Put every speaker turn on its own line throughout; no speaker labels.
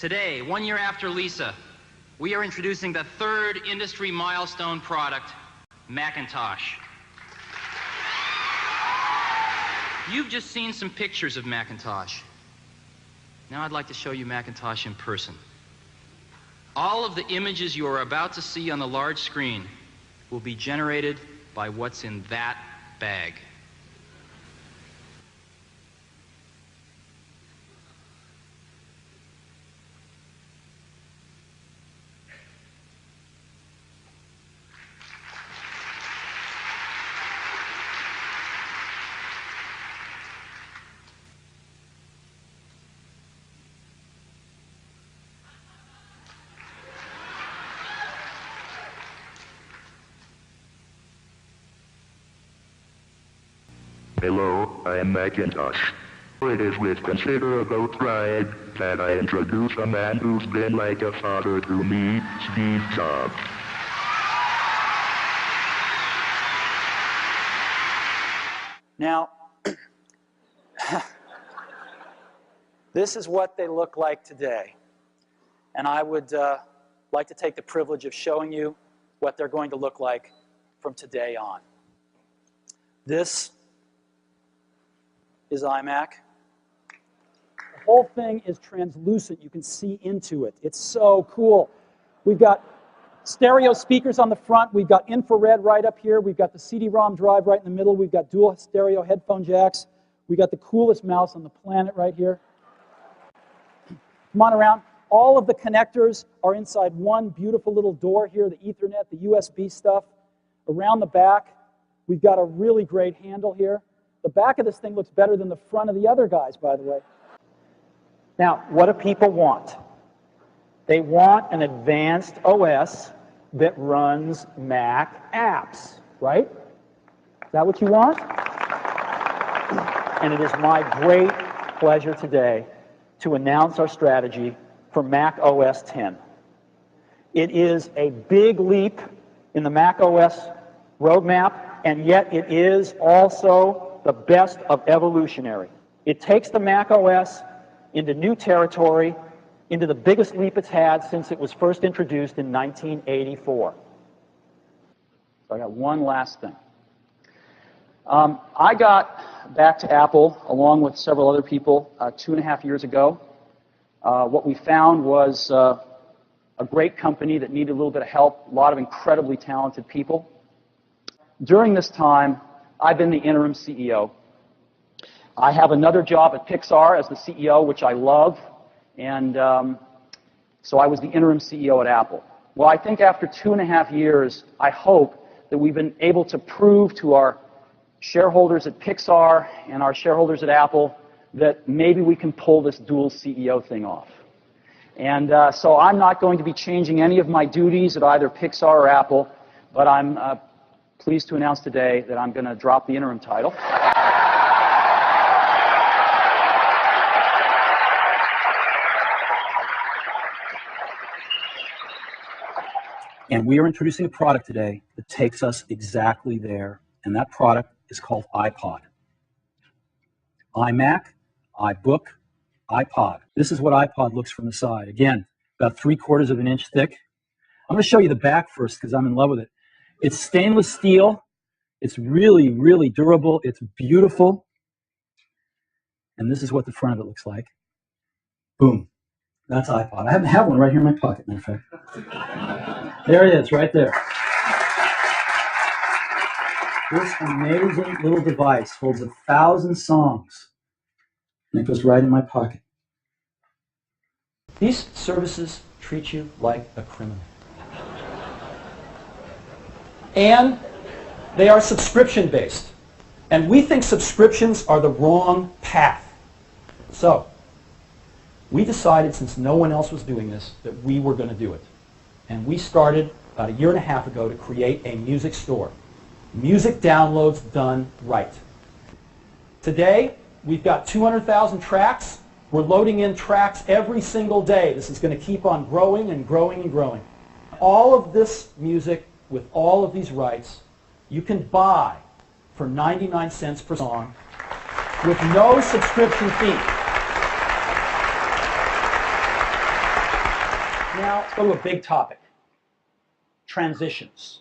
Today, 1 year after Lisa, we are introducing the third industry milestone product, Macintosh. You've just seen some pictures of Macintosh. Now I'd like to show you Macintosh in person. All of the images you are about to see on the large screen will be generated by what's in that bag.
Hello, I am Macintosh. It is with considerable pride that I introduce a man who's been like a father to me, Steve Jobs.
Now, this is what they look like today. And I would like to take the privilege of showing you what they're going to look like from today on. This is iMac. The whole thing is translucent. You can see into it. It's so cool. We've got stereo speakers on the front. We've got infrared right up here. We've got the CD-ROM drive right in the middle. We've got dual stereo headphone jacks. We've got the coolest mouse on the planet right here. Come on around. All of the connectors are inside one beautiful little door here, the Ethernet, the USB stuff. Around the back, we've got a really great handle here. The back of this thing looks better than the front of the other guys, by the way. Now, what do people want? They want an advanced OS that runs Mac apps, right? Is that what you want? And it is my great pleasure today to announce our strategy for Mac OS X. It is a big leap in the Mac OS roadmap, and yet it is also the best of evolutionary. It takes the Mac OS into new territory, into the biggest leap it's had since it was first introduced in 1984. So I got one last thing. I got back to Apple, along with several other people, 2.5 years ago. What we found was a great company that needed a little bit of help, a lot of incredibly talented people. During this time, I've been the interim CEO. I have another job at Pixar as the CEO, which I love, and so I was the interim CEO at Apple. Well, I think after 2.5 years, I hope that we've been able to prove to our shareholders at Pixar and our shareholders at Apple that maybe we can pull this dual CEO thing off. And so I'm not going to be changing any of my duties at either Pixar or Apple, but I'm pleased to announce today that I'm going to drop the interim title.
And we are introducing a product today that takes us exactly there, and that product is called iPod. iMac, iBook, iPod. This is what iPod looks from the side. Again, about 3/4 of an inch thick. I'm going to show you the back first because I'm in love with it. It's stainless steel. It's really, really durable. It's beautiful. And this is what the front of it looks like. Boom. That's iPod. I happen to have one right here in my pocket, matter of fact. There it is, right there. This amazing little device holds 1,000 songs. And it goes right in my pocket. These services treat you like a criminal. And they are subscription-based. And we think subscriptions are the wrong path. So, we decided, since no one else was doing this, that we were going to do it. And we started about 1.5 years ago to create a music store. Music downloads done right. Today, we've got 200,000 tracks. We're loading in tracks every single day. This is going to keep on growing and growing and growing. All of this music with all of these rights, you can buy for 99 cents per song with no subscription fee. Now, let's go to a big topic. Transitions.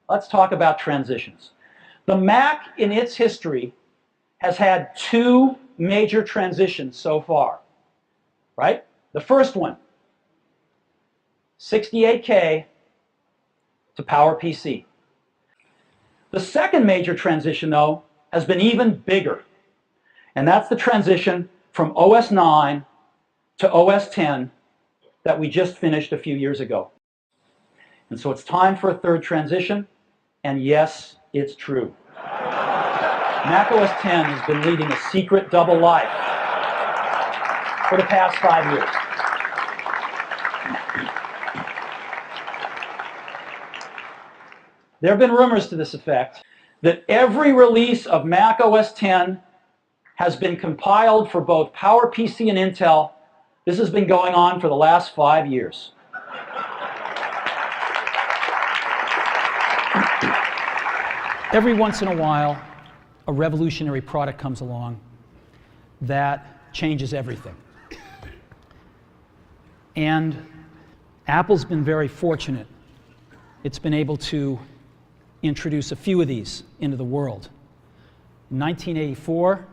Let's talk about transitions. The Mac, in its history, has had two major transitions so far, right? The first one, 68K to PowerPC. The second major transition, though, has been even bigger, and that's the transition from OS 9 to OS 10 that we just finished a few years ago. And so it's time for a third transition, and yes, it's true. Mac OS 10 has been leading a secret double life for the past 5 years. There have been rumors to this effect that every release of Mac OS 10 has been compiled for both PowerPC and Intel. This has been going on for the last 5 years. Every once in a while, a revolutionary product comes along that changes everything. And Apple's been very fortunate. It's been able to introduce a few of these into the world. In 1984,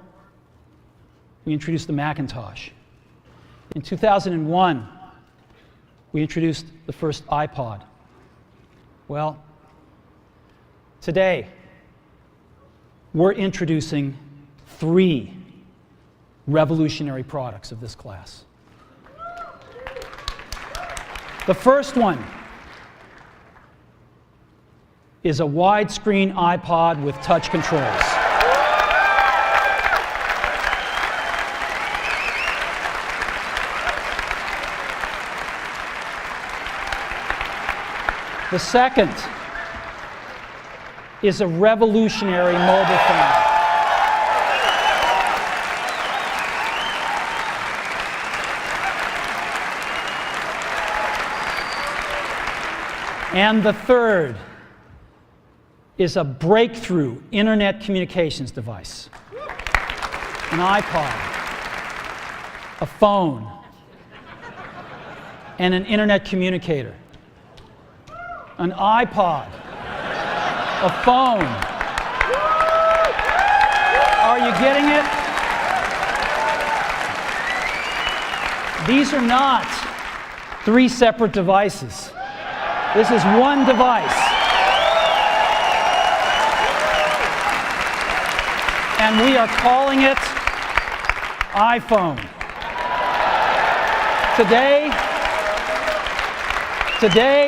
we introduced the Macintosh. In 2001, we introduced the first iPod. Well, today, we're introducing 3 revolutionary products of this class. The first one is a widescreen iPod with touch controls. The second is a revolutionary mobile phone. And the third is a breakthrough internet communications device. An iPod, a phone, and an internet communicator. An iPod, a phone. Are you getting it? These are not 3 separate devices. This is one device. And we are calling it iPhone. Today,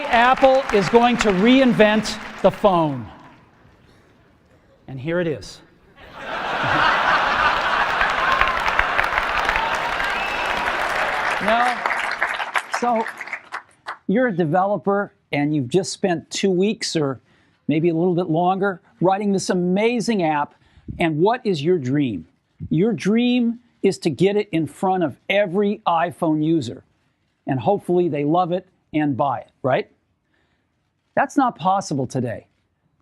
Apple is going to reinvent the phone. And here it is. So you're a developer and you've just spent 2 weeks or maybe a little bit longer writing this amazing app. And what is your dream? Your dream is to get it in front of every iPhone user. And hopefully they love it and buy it, right? That's not possible today.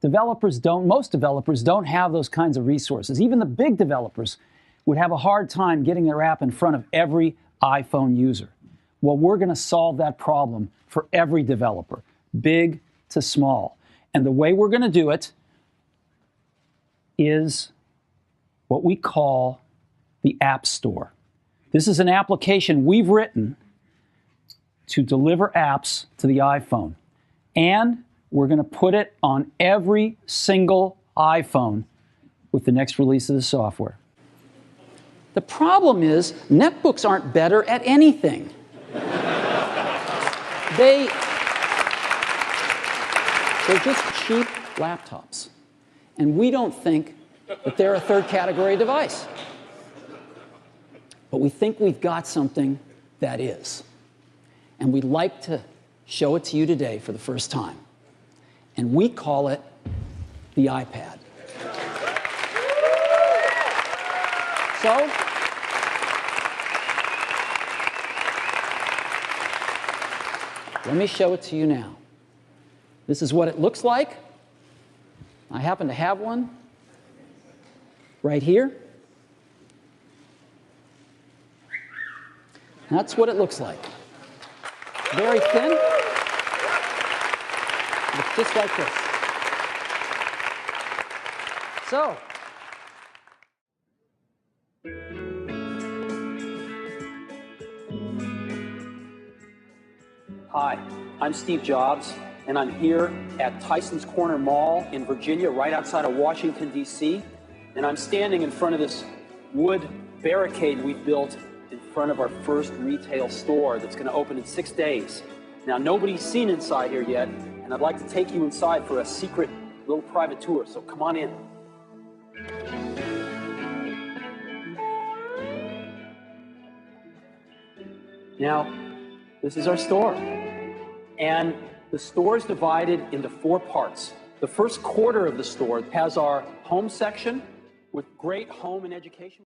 Most developers don't have those kinds of resources. Even the big developers would have a hard time getting their app in front of every iPhone user. Well, we're going to solve that problem for every developer, big to small. And the way we're going to do it is what we call the App Store. This is an application we've written to deliver apps to the iPhone. And we're going to put it on every single iPhone with the next release of the software. The problem is, netbooks aren't better at anything. They're just cheap laptops. And we don't think that they're a third category device. But we think we've got something that is. And we'd like to show it to you today for the first time. And we call it the iPad. So, let me show it to you now. This is what it looks like. I happen to have one right here. That's what it looks like.
Very thin. Looks just like this. So, hi, I'm Steve Jobs, and I'm here at Tyson's Corner Mall in Virginia, right outside of Washington, D.C., and I'm standing in front of this wood barricade we built in front of our first retail store that's going to open in 6 days. Now, nobody's seen inside here yet, and I'd like to take you inside for a secret little private tour, so come on in. Now, this is our store, and the store is divided into 4 parts. The first quarter of the store has our home section with great home and education.